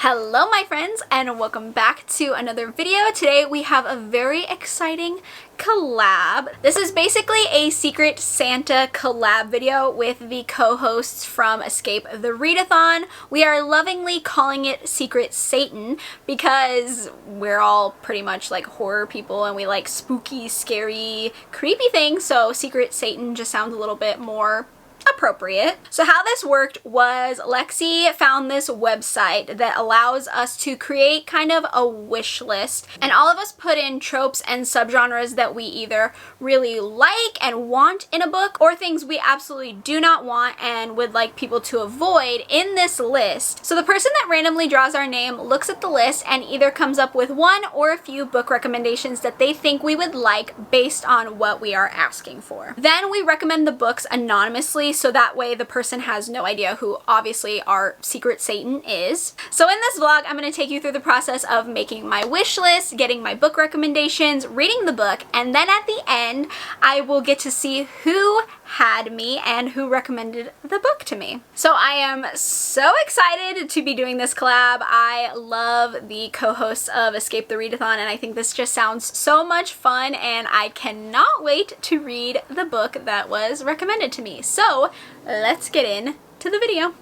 Hello my friends and welcome back to another video. Today we have a very exciting collab. This is basically a Secret Santa collab video with the co-hosts from Escape the Readathon. We are lovingly calling it Secret Satan because we're all pretty much like horror people and we like spooky, scary, creepy things, so Secret Satan just sounds a little bit more appropriate. So how this worked was Lexi found this website that allows us to create kind of a wish list, and all of us put in tropes and subgenres that we either really like and want in a book or things we absolutely do not want and would like people to avoid in this list. So the person that randomly draws our name looks at the list and either comes up with one or a few book recommendations that they think we would like based on what we are asking for. Then we recommend the books anonymously, so that way the person has no idea who obviously our Secret Satan is. So in this vlog, I'm going to take you through the process of making my wish list, getting my book recommendations, reading the book, and then at the end, I will get to see who had me and who recommended the book to me. So I am so excited to be doing this collab. I love the co-hosts of Escape the Readathon and I think this just sounds so much fun and I cannot wait to read the book that was recommended to me. So let's get into the video.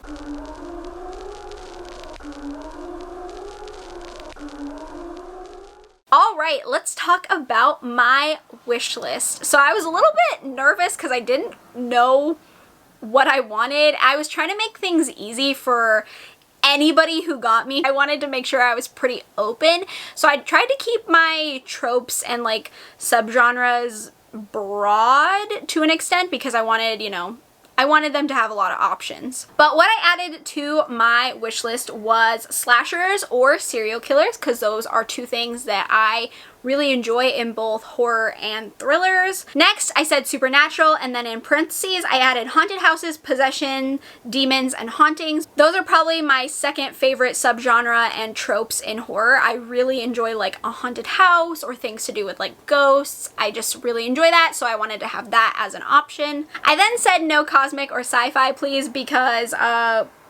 Alright, let's talk about my wish list. So I was a little bit nervous because I didn't know what I wanted. I was trying to make things easy for anybody who got me. I wanted to make sure I was pretty open. So I tried to keep my tropes and like subgenres broad to an extent because I wanted, I wanted them to have a lot of options. But what I added to my wish list was slashers or serial killers because those are two things that I really enjoy in both horror and thrillers. Next, I said supernatural, and then in parentheses, I added haunted houses, possession, demons, and hauntings. Those are probably my second favorite subgenre and tropes in horror. I really enjoy like a haunted house or things to do with like ghosts. I just really enjoy that, so I wanted to have that as an option. I then said no cosmic or sci-fi, please, because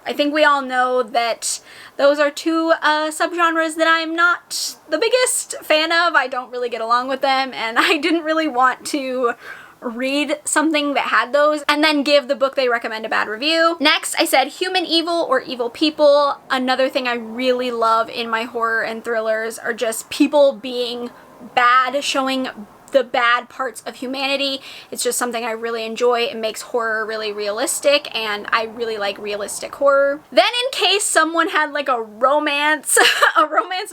I think we all know that those are two subgenres that I'm not the biggest fan of. I don't really get along with them, and I didn't really want to read something that had those and then give the book they recommend a bad review. Next, I said human evil or evil people. Another thing I really love in my horror and thrillers are just people being bad, showing the bad parts of humanity. It's just something I really enjoy. It makes horror really realistic and I really like realistic horror. Then in case someone had like a romance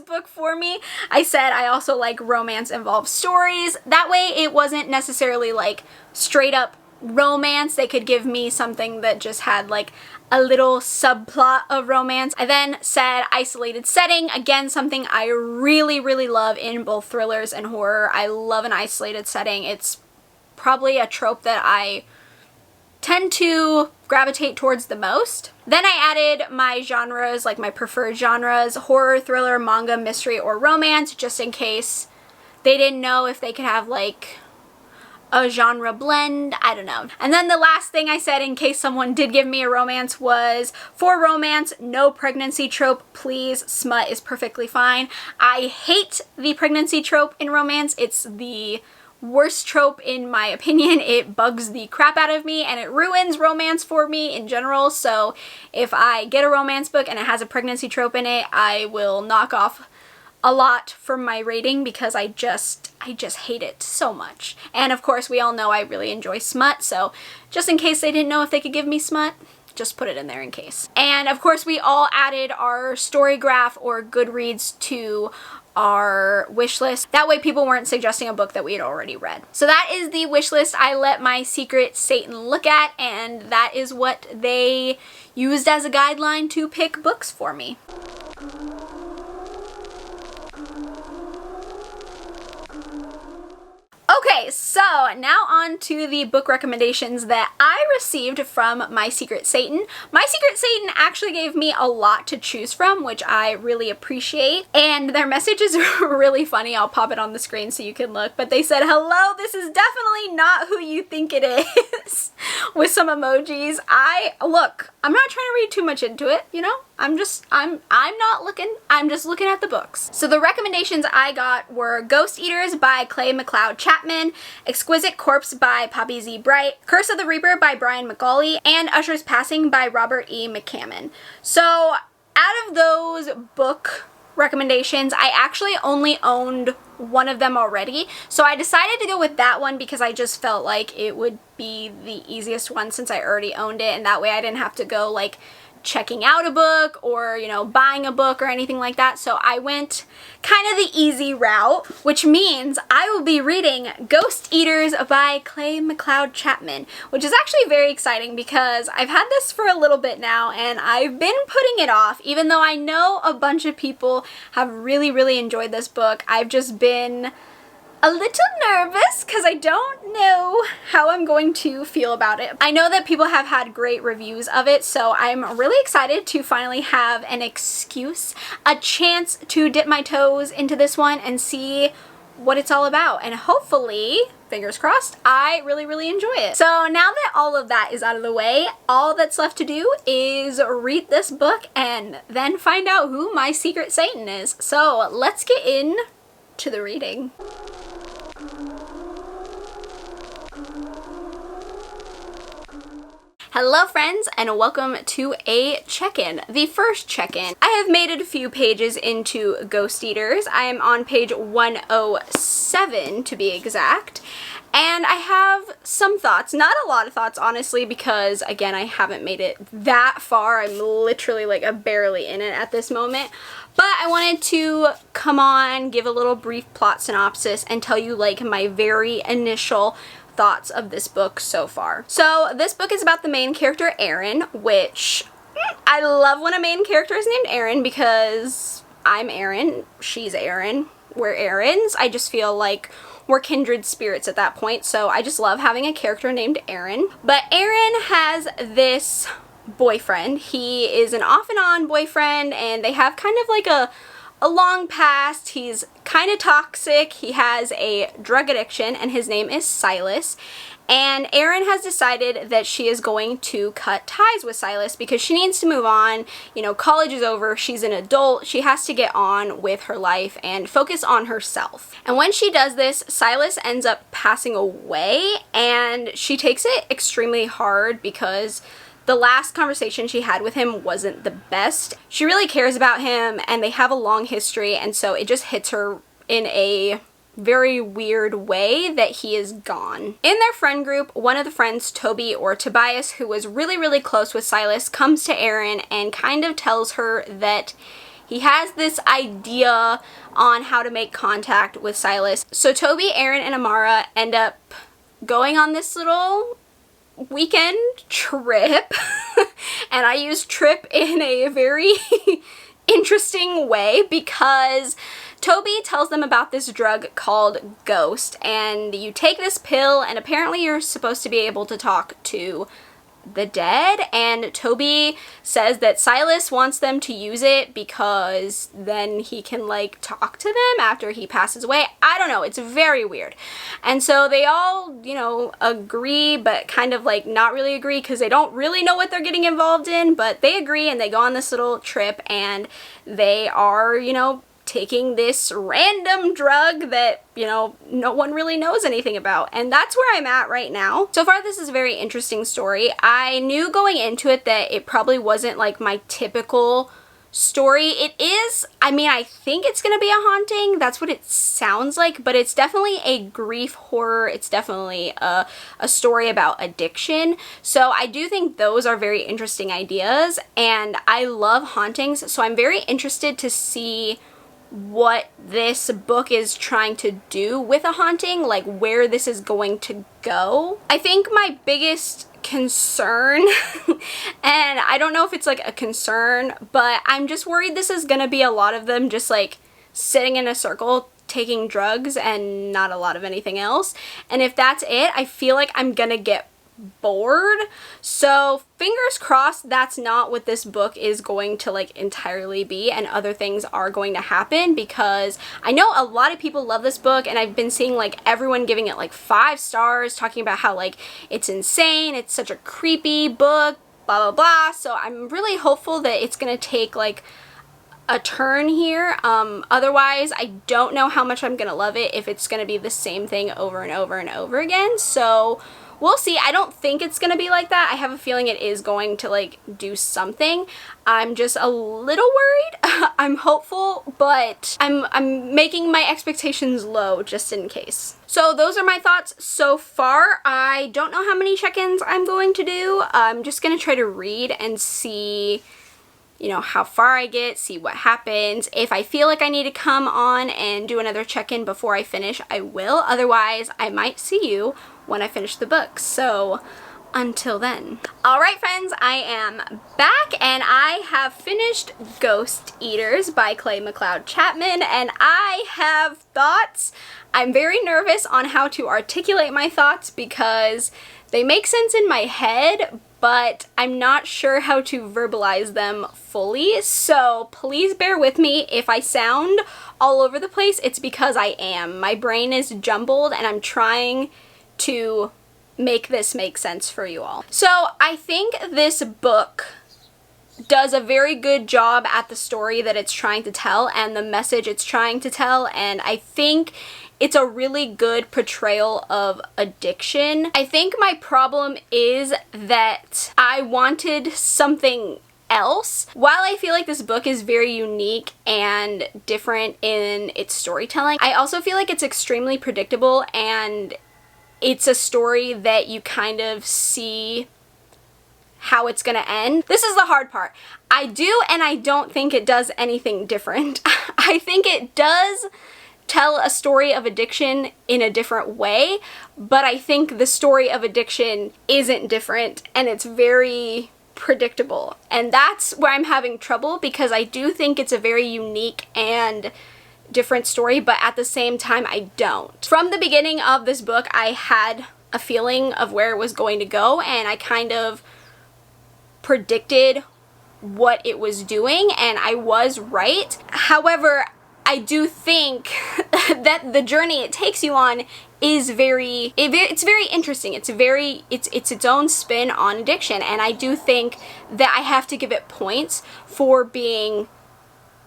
book for me, I said I also like romance involved stories. That way it wasn't necessarily like straight up romance. They could give me something that just had like a little subplot of romance. I then said isolated setting. Again, something I really, really love in both thrillers and horror. I love an isolated setting. It's probably a trope that I tend to gravitate towards the most. Then I added my genres, like my preferred genres, horror, thriller, manga, mystery, or romance, just in case they didn't know if they could have like a genre blend, I don't know. And then the last thing I said in case someone did give me a romance was for romance, no pregnancy trope, please. Smut is perfectly fine. I hate the pregnancy trope in romance. It's the worst trope in my opinion. It bugs the crap out of me and it ruins romance for me in general. So if I get a romance book and it has a pregnancy trope in it, I will knock off a lot from my rating because I just hate it so much. And of course we all know I really enjoy smut, so just in case they didn't know if they could give me smut, just put it in there in case. And of course we all added our story graph or Goodreads to our wish list. That way people weren't suggesting a book that we had already read. So that is the wish list I let my Secret Satan look at, and that is what they used as a guideline to pick books for me. Okay, so now on to the book recommendations that I received from My Secret Satan. My Secret Satan actually gave me a lot to choose from, which I really appreciate, and their message is really funny. I'll pop it on the screen so you can look, but they said, "Hello, this is definitely not who you think it is," with some emojis. I'm not trying to read too much into it, you know? I'm not looking, I'm just looking at the books. So the recommendations I got were Ghost Eaters by Clay McLeod Chapman, Exquisite Corpse by Poppy Z. Bright, Curse of the Reaper by Brian McGauley, and Usher's Passing by Robert E. McCammon. So out of those book recommendations, I actually only owned one of them already, so I decided to go with that one because I just felt like it would be the easiest one since I already owned it, and that way I didn't have to go like checking out a book or, you know, buying a book or anything like that. So I went kind of the easy route, which means I will be reading Ghost Eaters by Clay McLeod Chapman, which is actually very exciting because I've had this for a little bit now and I've been putting it off. Even though I know a bunch of people have really enjoyed this book, I've just been a little nervous because I don't know how I'm going to feel about it. I know that people have had great reviews of it, so I'm really excited to finally have an excuse, a chance to dip my toes into this one and see what it's all about. And hopefully, fingers crossed, I really enjoy it. So now that all of that is out of the way, all that's left to do is read this book and then find out who my secret Satan is. So let's get in to the reading. Hello friends, and welcome to a check-in. The first check-in. I have made it a few pages into Ghost Eaters. I am on page 107 to be exact. And I have some thoughts, not a lot of thoughts honestly, because again I haven't made it that far. I'm literally like barely in it at this moment. But I wanted to come on, give a little brief plot synopsis, and tell you like my very initial thoughts of this book so far. So this book is about the main character Aaron, which I love when a main character is named Aaron because I'm Aaron, she's Aaron, we're Aarons. I just feel like we're kindred spirits at that point, so I just love having a character named Aaron. But Aaron has this boyfriend. He is an off and on boyfriend and they have kind of like a long past. He's kind of toxic. He has a drug addiction and his name is Silas. And Erin has decided that she is going to cut ties with Silas because she needs to move on. You know, college is over. She's an adult. She has to get on with her life and focus on herself. And when she does this, Silas ends up passing away and she takes it extremely hard because the last conversation she had with him wasn't the best. She really cares about him and they have a long history, and so it just hits her in a very weird way that he is gone. In their friend group, one of the friends, Toby or Tobias, who was really close with Silas, comes to Erin and kind of tells her that he has this idea on how to make contact with Silas. So Toby, Erin, and Amara end up going on this little weekend trip and I use trip in a very interesting way because Toby tells them about this drug called Ghost, and you take this pill and apparently you're supposed to be able to talk to the dead, and Toby says that Silas wants them to use it because then he can like talk to them after he passes away. I don't know, it's very weird. And so they all, you know, agree but kind of like not really agree because they don't really know what they're getting involved in, but they agree and they go on this little trip and they are, you know, taking this random drug that, you know, no one really knows anything about. And that's where I'm at right now. So far, this is a very interesting story. I knew going into it that it probably wasn't like my typical story. It is, I mean, I think it's gonna be a haunting. That's what it sounds like, but it's definitely a grief horror. It's definitely a story about addiction. So I do think those are very interesting ideas, and I love hauntings. So I'm very interested to see what this book is trying to do with a haunting, like where this is going to go. I think my biggest concern, and I don't know if it's like a concern, but I'm just worried this is gonna be a lot of them just like sitting in a circle taking drugs and not a lot of anything else. And if that's it, I feel like I'm gonna get bored. So fingers crossed that's not what this book is going to like entirely be, and other things are going to happen, because I know a lot of people love this book, and I've been seeing like everyone giving it like 5 stars, talking about how like it's insane, it's such a creepy book, blah blah blah. So I'm really hopeful that it's gonna take like a turn here. Otherwise I don't know how much I'm gonna love it if it's gonna be the same thing over and over and over again. So we'll see. I don't think it's gonna be like that. I have a feeling it is going to like do something. I'm just a little worried. I'm hopeful, but I'm making my expectations low just in case. So those are my thoughts so far. I don't know how many check-ins I'm going to do. I'm just gonna try to read and see, you know, how far I get, see what happens. If I feel like I need to come on and do another check-in before I finish, I will. Otherwise, I might see you when I finish the book. So until then. Alright friends, I am back and I have finished Ghost Eaters by Clay McLeod Chapman, and I have thoughts. I'm very nervous on how to articulate my thoughts because they make sense in my head, but I'm not sure how to verbalize them fully. So please bear with me if I sound all over the place. It's because I am. My brain is jumbled and I'm trying to make this make sense for you all. So I think this book does a very good job at the story that it's trying to tell and the message it's trying to tell, and I think it's a really good portrayal of addiction. I think my problem is that I wanted something else. While I feel like this book is very unique and different in its storytelling, I also feel like it's extremely predictable, and it's a story that you kind of see how it's gonna end. This is the hard part. I do and I don't think it does anything different. I think it does tell a story of addiction in a different way, but I think the story of addiction isn't different and it's very predictable. And that's where I'm having trouble, because I do think it's a very unique and different story, but at the same time I don't. From the beginning of this book, I had a feeling of where it was going to go, and I kind of predicted what it was doing, and I was right. However, I do think that the journey it takes you on is it's very interesting. It's its own spin on addiction, and I do think that I have to give it points for being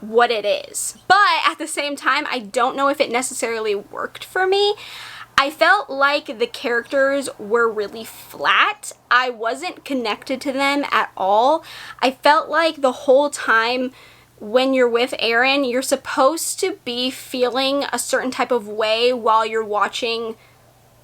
what it is. But at the same time, I don't know if it necessarily worked for me. I felt like the characters were really flat. I wasn't connected to them at all. I felt like the whole time when you're with Erin, you're supposed to be feeling a certain type of way while you're watching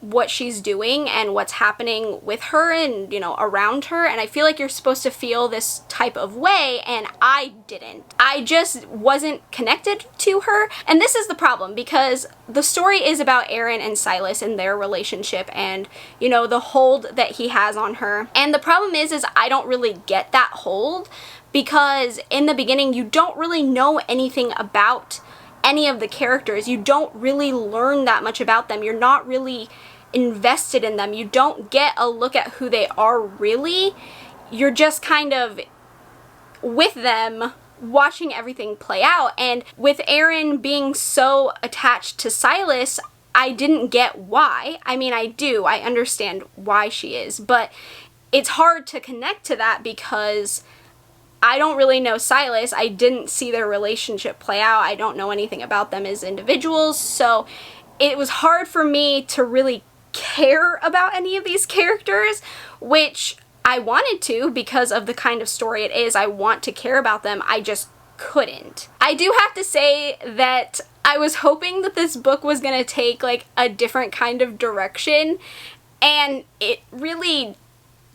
what she's doing and what's happening with her and, you know, around her, and I feel like you're supposed to feel this type of way, and I didn't. I just wasn't connected to her, and this is the problem, because the story is about Erin and Silas and their relationship and, you know, the hold that he has on her. And the problem is I don't really get that hold, because in the beginning you don't really know anything about any of the characters. You don't really learn that much about them. You're not really invested in them. You don't get a look at who they are really. You're just kind of with them watching everything play out. And with Erin being so attached to Silas, I didn't get why. I mean, I do. I understand why she is, but it's hard to connect to that because I don't really know Silas. I didn't see their relationship play out. I don't know anything about them as individuals, so it was hard for me to really care about any of these characters, which I wanted to because of the kind of story it is. I want to care about them. I just couldn't. I do have to say that I was hoping that this book was going to take like a different kind of direction, and it really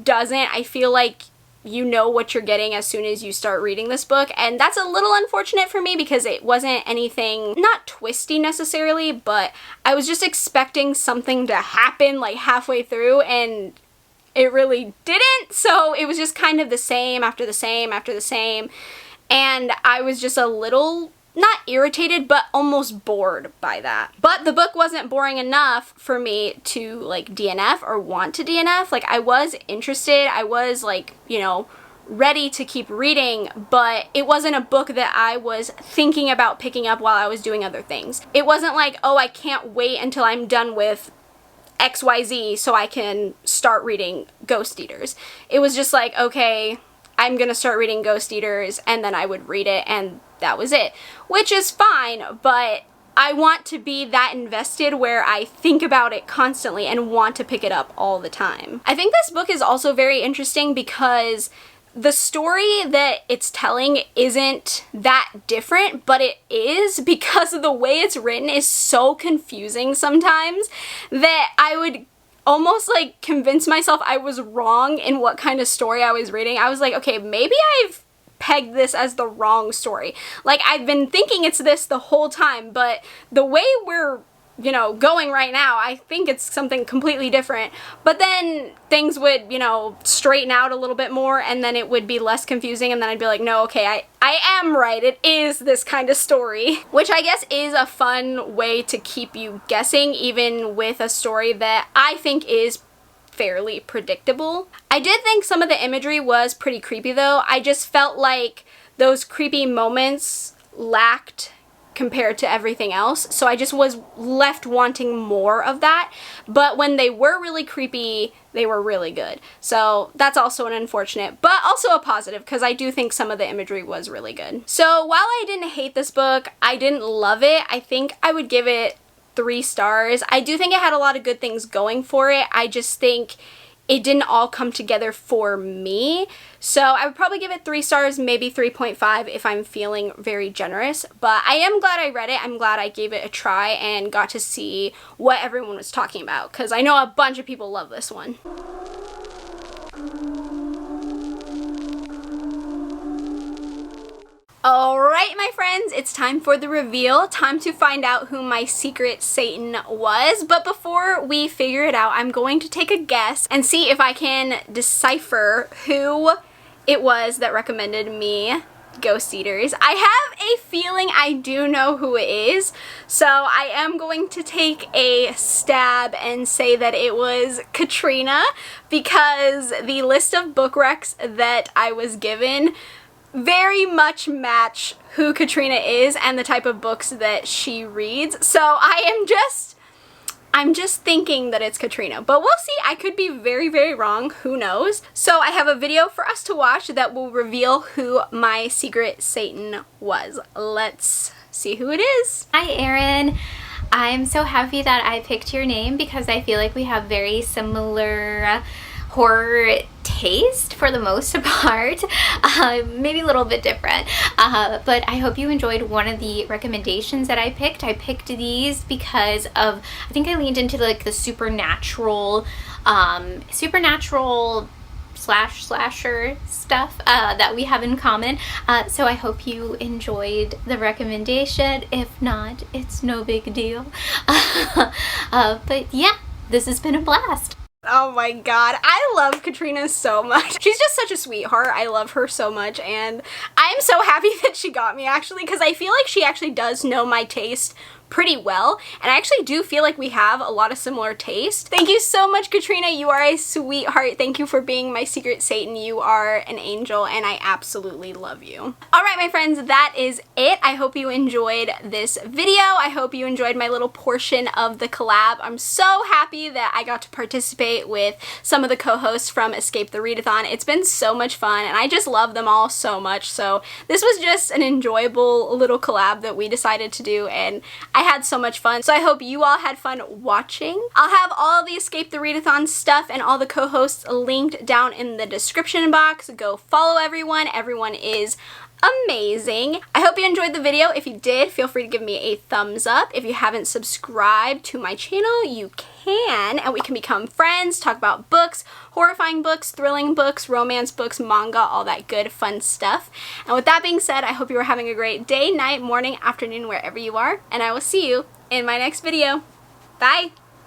doesn't. I feel like you know what you're getting as soon as you start reading this book, and that's a little unfortunate for me because it wasn't anything, not twisty necessarily, but I was just expecting something to happen like halfway through, and it really didn't. So it was just kind of the same after the same after the same, and I was just a little not irritated, but almost bored by that. But the book wasn't boring enough for me to like DNF or want to DNF. Like, I was interested, I was like, you know, ready to keep reading, but it wasn't a book that I was thinking about picking up while I was doing other things. It wasn't like, oh, I can't wait until I'm done with XYZ so I can start reading Ghost Eaters. It was just like, okay, I'm gonna start reading Ghost Eaters, and then I would read it, and that was it. Which is fine, but I want to be that invested where I think about it constantly and want to pick it up all the time. I think this book is also very interesting because the story that it's telling isn't that different, but it is, because of the way it's written is so confusing sometimes that I would almost like convince myself I was wrong in what kind of story I was reading. I was like, okay, maybe I've pegged this as the wrong story. Like, I've been thinking it's this the whole time, but the way we're, you know, going right now, I think it's something completely different. But then things would, you know, straighten out a little bit more, and then it would be less confusing, and then I'd be like, no, okay, I am right. It is this kind of story. Which I guess is a fun way to keep you guessing, even with a story that I think is fairly predictable. I did think some of the imagery was pretty creepy though. I just felt like those creepy moments lacked compared to everything else, so I just was left wanting more of that. But when they were really creepy, they were really good. So that's also an unfortunate, but also a positive, because I do think some of the imagery was really good. So while I didn't hate this book, I didn't love it. I think I would give it 3 stars. I do think it had a lot of good things going for it. I just think it didn't all come together for me. So I would probably give it 3 stars, maybe 3.5 if I'm feeling very generous. But I am glad I read it. I'm glad I gave it a try and got to see what everyone was talking about, because I know a bunch of people love this one. Alright, my friends, it's time for the reveal. Time to find out who my secret Satan was. But before we figure it out, I'm going to take a guess and see if I can decipher who it was that recommended me Ghost Eaters. I have a feeling I do know who it is, so I am going to take a stab and say that it was Katrina, because the list of book recs that I was given very much match who Katrina is and the type of books that she reads. So I'm just thinking that it's Katrina, but we'll see. I could be very, very wrong. Who knows? So I have a video for us to watch that will reveal who my secret Satan was. Let's see who it is. Hi, Erin. I'm so happy that I picked your name because I feel like we have very similar horror taste for the most part, maybe a little bit different, but I hope you enjoyed one of the recommendations that I picked. I picked these because of, I think I leaned into like the supernatural slasher stuff that we have in common, so I hope you enjoyed the recommendation. If not, it's no big deal. But yeah, this has been a blast. Oh my god, I love Katrina so much. She's just such a sweetheart. I love her so much, and I'm so happy that she got me, actually, because I feel like she actually does know my taste pretty well, and I actually do feel like we have a lot of similar taste. Thank you so much, Katrina. You are a sweetheart. Thank you for being my secret Satan. You are an angel, and I absolutely love you. Alright, my friends, that is it. I hope you enjoyed this video. I hope you enjoyed my little portion of the collab. I'm so happy that I got to participate with some of the co-hosts from Escape the Readathon. It's been so much fun, and I just love them all so much, so this was just an enjoyable little collab that we decided to do, and I had so much fun. So I hope you all had fun watching. I'll have all the Escape the Readathon stuff and all the co-hosts linked down in the description box. Go follow everyone. Everyone is amazing. I hope you enjoyed the video. If you did, feel free to give me a thumbs up. If you haven't subscribed to my channel, you can, and we can become friends, talk about books, horrifying books, thrilling books, romance books, manga, all that good fun stuff. And with that being said, I hope you are having a great day, night, morning, afternoon, wherever you are, and I will see you in my next video. Bye!